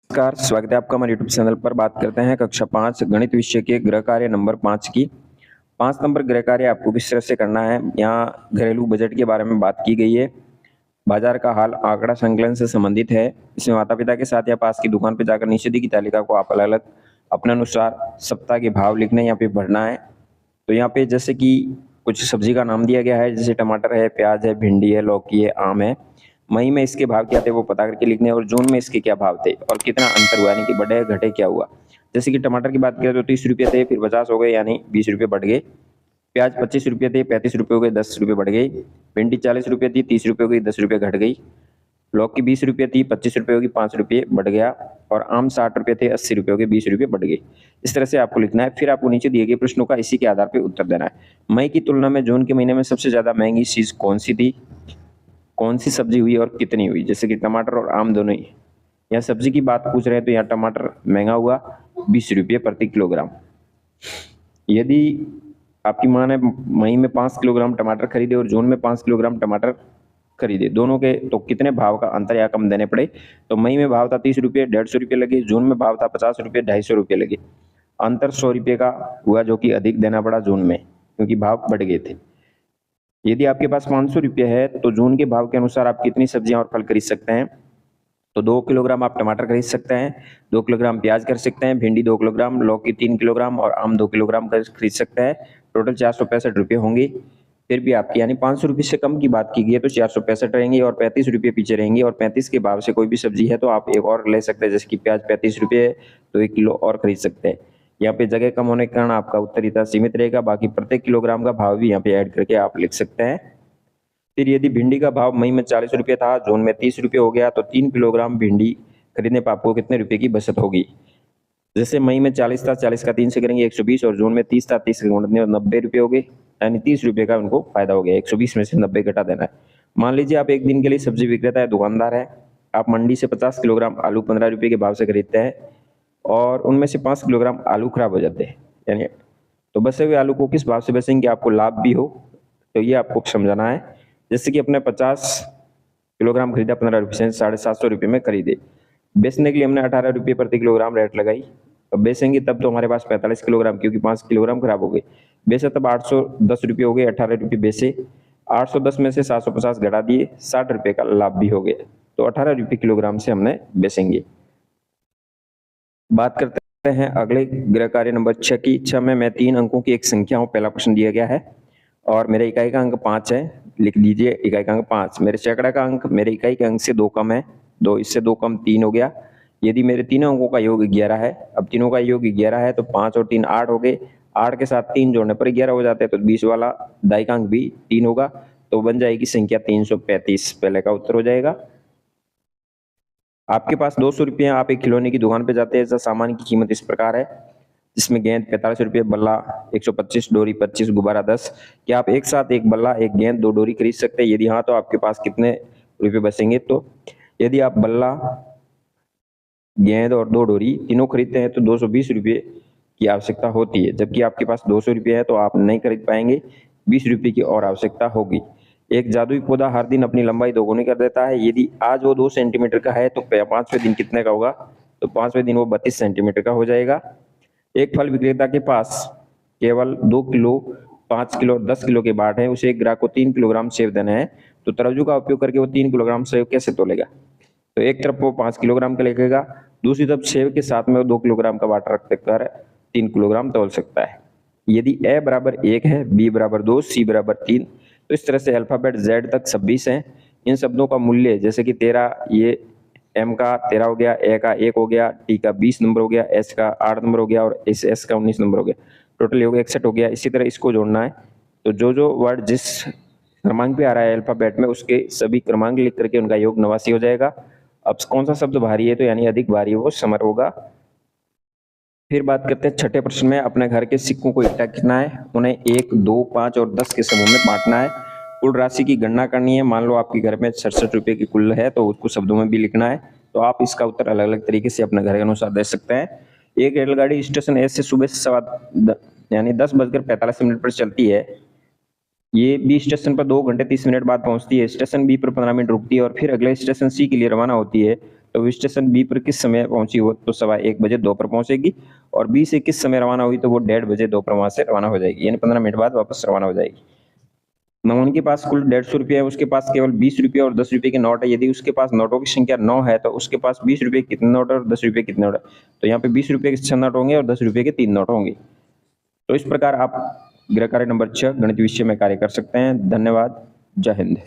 नमस्कार, स्वागत है आपका हमारे यूट्यूब चैनल पर। बात करते हैं कक्षा 5 गणित विषय के गृह कार्य नंबर 5 की। 5 नंबर गृह कार्य आपको किस तरह से करना है। यहाँ घरेलू बजट के बारे में बात की गई है। बाजार का हाल आंकड़ा संकलन से संबंधित है। इसमें माता पिता के साथ या पास की दुकान पर जाकर नीचे दी की तालिका को आप अलग अलग अपने अनुसार सप्ताह के भाव लिखने यहाँ पे भरना है। तो यहाँ पे जैसे कि कुछ सब्जी का नाम दिया गया है, जैसे टमाटर है, प्याज है, भिंडी है, लौकी है, आम है। मई में इसके भाव क्या थे वो पता करके लिखने, और जून में इसके क्या भाव थे और कितना अंतर हुआ, यानी कि बढ़े घटे क्या हुआ। जैसे कि टमाटर की बात करें तो 30 रुपये थे, फिर 50 हो गए, यानी 20 रुपये बढ़ गए। प्याज 25 रुपये थे, 35 रुपये हो गए, 10 रुपये बढ़ गई। भिंडी 40 रुपये थी, 30 रुपये हो गई, 10 रुपये घट गई। लौकी 20 रुपये थी, 25 रुपये होगी, 5 रुपये बढ़ गया। और आम 60 रुपये थे, 80 रुपये हो गए, 20 रुपये बढ़ गए। इस तरह से आपको लिखना है। फिर आपको नीचे दिए गए प्रश्नों का इसी के आधार पर उत्तर देना है। मई की तुलना में जून के महीने में सबसे ज्यादा महंगी चीज कौन सी थी, कौन सी सब्जी हुई और कितनी हुई। जैसे कि टमाटर और आम दोनों ही। यहाँ सब्जी की बात पूछ रहे हैं तो यहाँ टमाटर महंगा हुआ 20 रुपये प्रति किलोग्राम। यदि आपकी मान है मई में 5 किलोग्राम टमाटर खरीदे और जून में 5 किलोग्राम टमाटर खरीदे, दोनों के तो कितने भाव का अंतर या कम देने पड़े। तो मई में भाव था 30 रुपये, 150 रुपये लगे। जून में भाव था 50 रुपये, 250 रुपये लगे। अंतर 100 रुपये का हुआ, जो कि अधिक देना पड़ा जून में, क्योंकि भाव बढ़ गए थे। यदि आपके पास 500 रुपये है तो जून के भाव के अनुसार आप कितनी सब्जियां और फल खरीद सकते हैं। तो 2 किलोग्राम आप टमाटर खरीद सकते हैं, 2 किलोग्राम प्याज कर सकते हैं, भिंडी 2 किलोग्राम, लौकी 3 किलोग्राम और आम 2 किलोग्राम खरीद सकते हैं। टोटल 465 रुपये होंगे। फिर भी आपकी यानी 500 रुपये से कम की बात की गई है तो 465 रहेंगे और 35 रुपये पीछे रहेंगे। और 35 के भाव से कोई भी सब्जी है तो आप एक और ले सकते हैं, जैसे कि प्याज 35 रुपये है तो 1 किलो और खरीद सकते हैं। यहाँ पे जगह कम होने के कारण आपका उत्तर इतना सीमित रहेगा। बाकी प्रत्येक किलोग्राम का भाव भी यहाँ पे ऐड करके आप लिख सकते हैं। फिर यदि भिंडी का भाव मई में 40 रुपये था, जून में 30 रुपये हो गया, तो 3 किलोग्राम भिंडी खरीदने पर आपको कितने रुपए की बचत होगी। जैसे मई में 40 था, 40 का 3 से करेंगे 120, और जून में 30 था, 30 के 90 रुपये हो गए, यानी 30 रुपये का उनको फायदा हो गया। 120 में से 90 घटा देना है। मान लीजिए आप एक दिन के लिए सब्जी विक्रेता है, दुकानदार है। आप मंडी से 50 किलोग्राम आलू 15 रुपये के भाव से खरीदते हैं और उनमें से 5 किलोग्राम आलू खराब हो जाते हैं, यानी तो बचे हुए आलू को किस भाव से बेचेंगे आपको लाभ भी हो, तो ये आपको समझाना है। जैसे कि अपने 50 किलोग्राम खरीदा 15 रुपये से, 750 रुपये में खरीदे। बेचने के लिए हमने 18 रुपये प्रति किलोग्राम रेट लगाई। अब बेचेंगे तब तो हमारे पास 45 किलोग्राम, क्योंकि 5 किलोग्राम खराब हो गई। बेचे तब 810 रुपये हो गए, 18 रुपये बेचे। 810 में से 750 घटा दिए, 60 रुपये का लाभ भी हो गया। तो 18 रुपये किलोग्राम से हमने बेचेंगे। बात करते हैं अगले गृह कार्य नंबर 6 की। 6 में मैं 3 अंकों की एक संख्या हूँ। पहला प्रश्न दिया गया है और मेरे इकाई का अंक 5 है। लिख दीजिए इकाई का अंक 5। मेरे सैकड़ा का अंक मेरे इकाई के अंक से 2 कम है, 2 इससे 2 कम 3 हो गया। यदि मेरे तीनों अंकों का योग 11 है, अब तीनों का योग 11 है तो 5 और 3 8 हो गए। 8 के साथ 3 जोड़ने पर 11 हो जाते हैं, तो 20 वाला दाई का अंक भी 3 होगा, तो बन जाएगी संख्या 335। पहले का उत्तर हो जाएगा। आपके पास 200 रुपये, आप एक खिलौने की दुकान पे जाते हैं। ऐसा सामान की कीमत इस प्रकार है, जिसमें गेंद 45 रुपये, बल्ला 125, डोरी 25, गुब्बारा 10। क्या आप एक साथ एक बल्ला, एक गेंद, 2 डोरी खरीद सकते हैं? यदि हाँ तो आपके पास कितने रुपये बचेंगे। तो यदि आप बल्ला, गेंद और 2 डोरी तीनों खरीदते हैं तो 220 रुपये की आवश्यकता होती है। जबकि आपके पास 200 रुपये है तो आप नहीं खरीद पाएंगे, 20 रुपये की और आवश्यकता होगी। एक जादुई पौधा हर दिन अपनी लंबाई दोगुनी कर देता है। यदि आज वो 2 सेंटीमीटर का है तो 5वें दिन कितने का होगा। तो 5वें दिन वो 32 सेंटीमीटर का हो जाएगा। एक फल विक्रेता के पास केवल 2 किलो, 5 किलो और 10 किलो के बाट है। उसे एक ग्राहक को 3 किलोग्राम सेब देना है, तो तराजू का उपयोग करके वो 3 किलोग्राम सेब कैसे तोलेगा। तो एक तरफ वो 5 किलोग्राम का लिखेगा, दूसरी तरफ सेब के साथ में वो 2 किलोग्राम का बाट रख कर 3 किलोग्राम तोल सकता है। यदि a बराबर 1 है, b बराबर 2, c बराबर 3, तो इस तरह से अल्फाबेट z तक 26 है। इन शब्दों का मूल्य जैसे कि 13, ये m का 13 हो गया, a का 1 हो गया, t का 20 नंबर हो गया, h का 8 नंबर हो गया और s का 19 नंबर हो गया। टोटल हो गया 61 हो गया। इसी तरह इसको जोड़ना है, तो जो वर्ड जिस क्रमांक पे आ रहा है अल्फाबेट में, उसके सभी क्रमांक लिख करके उनका योग 89 हो जाएगा। अब कौन सा शब्द भारी है, तो यानी अधिक भारी वो समर होगा। फिर बात करते हैं छठे प्रश्न में। अपने घर के सिक्कों को इकट्ठा करना है, उन्हें 1, 2, 5 और 10 के समूह में बांटना है। कुल राशि की गणना करनी है। मान लो आपके घर में 67 रुपये की कुल है, तो उसको शब्दों में भी लिखना है। तो आप इसका उत्तर अलग अलग तरीके से अपने घर के अनुसार दे सकते हैं। एक रेलगाड़ी स्टेशन ए से सुबह यानी 10:45 पर चलती है। ये बी स्टेशन पर 2 घंटे 30 मिनट बाद पहुंचती है। स्टेशन बी पर 15 मिनट रुकती है और फिर अगले स्टेशन सी के लिए रवाना होती है। तो वो स्टेशन बी पर किस समय पहुंची हो, तो 1:15 दोपहर पहुंचेगी। और बी से किस समय रवाना हुई, तो वो 1:30 दोपहर वहां से रवाना हो जाएगी, यानी 15 मिनट बाद वापस रवाना हो जाएगी। ममून के पास कुल 150 रुपये है, उसके पास केवल 20 रुपये और 10 रुपये के नोट है। यदि उसके पास नोटों की संख्या 9 है तो उसके पास 20 रुपये कितने नोट है और 10 रुपये कितने नोट है, तो यहाँ पे 20 रुपये के 6 नोट होंगे और 10 रुपये के 3 नोट होंगे। तो इस प्रकार आप गृह कार्य नंबर 6 गणित विषय में कार्य कर सकते हैं। धन्यवाद। जय हिंद।